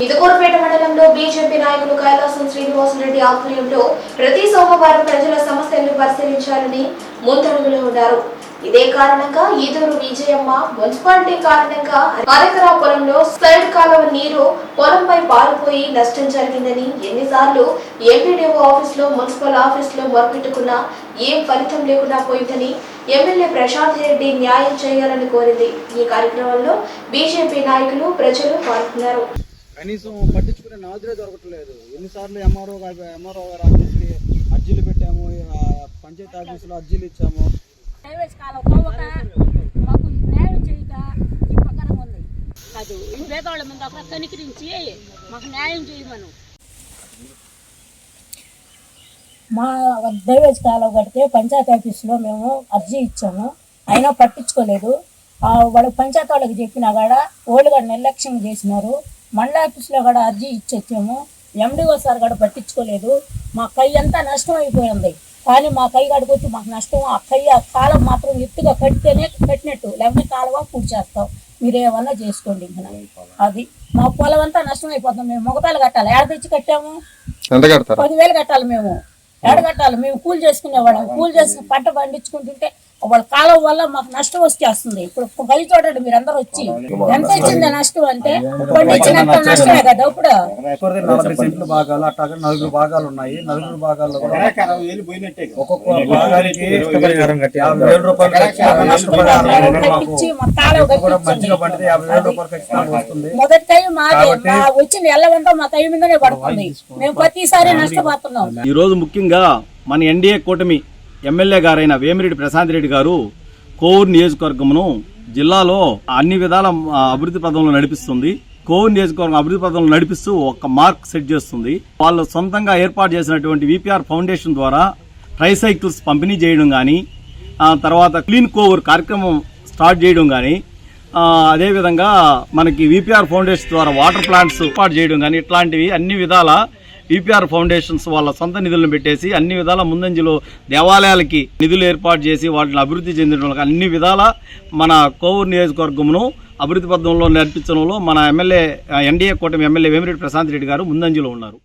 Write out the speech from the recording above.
ఇదుకూరుపేట మండలంలో బీజేపీ నాయకులు కైలాసం శ్రీనివాసరెడ్డి ఆధ్వర్యంలో ప్రతి సోమవారం ప్రజల సమస్యలను పరిశీలించాలని ముందడుగులో ఉన్నారు. ఇదే కారణంగా ఈదూరు విజయమ్మ మున్సిపాలిటీ కారణంగా అరెకరా పొలంలో సైడ్ కాలువ నీరు పొలంపై పారిపోయి నష్టం జరిగిందని ఎన్నిసార్లు ఎంపీడీఓ ఆఫీసులో మున్సిపల్ ఆఫీసులో మొరపెట్టుకున్నా ఏం ఫలితం లేకుండా పోయిందని ఎమ్మెల్యే ప్రశాంత్ రెడ్డి న్యాయం చేయాలని కోరింది. ఈ కార్యక్రమంలో బీజేపీ నాయకులు ప్రజలు పాల్గొన్నారు. కనీసం పట్టించుకునే నాదులే దొరకట్లేదు. ఎన్నిసార్లు ఎంఆర్ఓ గారు ఆఫీస్కి అర్జీలు పెట్టాము, పంచాయతీ ఆఫీసులో అర్జీలు ఇచ్చాము. మాకు న్యాయం చేయక ఈ ప్రకారం ఉంది. అది ఈ పేదవాళ్ళ మీద అక్కడ కనికరించి మాకు న్యాయం చేయమను. మా డ్రైవేజ్ కాలువ కడితే పంచాయతీ ఆఫీసులో మేము అర్జీ ఇచ్చాము, అయినా పట్టించుకోలేదు. వాళ్ళకి పంచాయతీ వాళ్ళకి చెప్పినా కూడా వాళ్ళు కూడా నిర్లక్ష్యం చేసినారు. మండల ఆఫీసులో కూడా అర్జీ ఇచ్చొచ్చాము, ఎండిఓ సార్ కూడా పట్టించుకోలేదు. మా కై అంతా నష్టం అయిపోయింది. కానీ మా కై కడుకొచ్చి మాకు నష్టం. ఆ కాలం మాత్రం ఎత్తుగా కడితేనే కట్టినట్టు, లేకపోతే కాలువ పూడ్చేస్తాం, మీరు ఏమన్నా చేసుకోండి. ఇంకా అది మా పొలం అంతా నష్టం అయిపోతాం. మేము మొగతాలు కట్టాలి, ఏడ తెచ్చి కట్టాము 10,000 కట్టాలి. మేము ఏడ కట్టాలి? మేము కూలి చేసుకునేవాళ్ళం. కూలి చేసుకుని పంట పండించుకుంటుంటే వాళ్ళ కాలం వల్ల మాకు నష్టం వచ్చేస్తుంది. ఇప్పుడు కలిసి చూడండి మీరు అందరూ వచ్చి ఎంత వచ్చింది నష్టం అంటే పండించినంత నష్టమే కదా. ఇప్పుడు 40 సెంట్లు భాగాలు అట్లా 4 భాగాలు ఉన్నాయి. 4 భాగాల్లో ఒక్కొక్క భాగానికి 50,000 రూపాయలు వస్తుంది. మొదటి టైం మాదే వచ్చింది ఎల్లవంతా మా టైం మీదనే పడుతుంది. మేము ప్రతిసారి నష్టపోతున్నాం. ఈ రోజు ముఖ్యంగా మన ఎన్డీఏ కూటమి ఎమ్మెల్యే గారైన వేమిరెడ్డి ప్రశాంత్ రెడ్డి గారు కోవూరు నియోజకవర్గమును జిల్లాలో అన్ని విధాల అభివృద్ధి పథంలో నడిపిస్తుంది. కోవూరు నియోజకవర్గం అభివృద్ధి పథంలో నడిపిస్తూ ఒక మార్క్ సెట్ చేస్తుంది. వాళ్ళు సొంతంగా ఏర్పాటు చేసినటువంటి విపిఆర్ ఫౌండేషన్ ద్వారా ట్రైసైకిల్స్ పంపిణీ చేయడం కానీ, తర్వాత క్లీన్ కోవూరు కార్యక్రమం స్టార్ట్ చేయడం కానీ, అదేవిధంగా మనకి విపిఆర్ ఫౌండేషన్ ద్వారా వాటర్ ప్లాంట్స్ ఏర్పాటు చేయడం కానీ, ఇట్లాంటివి అన్ని విధాల విపిఆర్ ఫౌండేషన్స్ వాళ్ళ సొంత నిధులను పెట్టేసి అన్ని విధాల ముందంజలో దేవాలయాలకి నిధులు ఏర్పాటు చేసి వాటిని అభివృద్ధి చెందిన వాళ్ళకి అన్ని విధాల మన కోవూరు నియోజకవర్గమును అభివృద్ధి పథంలో నడిపించడంలో మన ఎమ్మెల్యే ఎన్డీఏ కూటమి ఎమ్మెల్యే వేమిరెడ్డి ప్రశాంత్ రెడ్డి గారు ముందంజలో ఉన్నారు.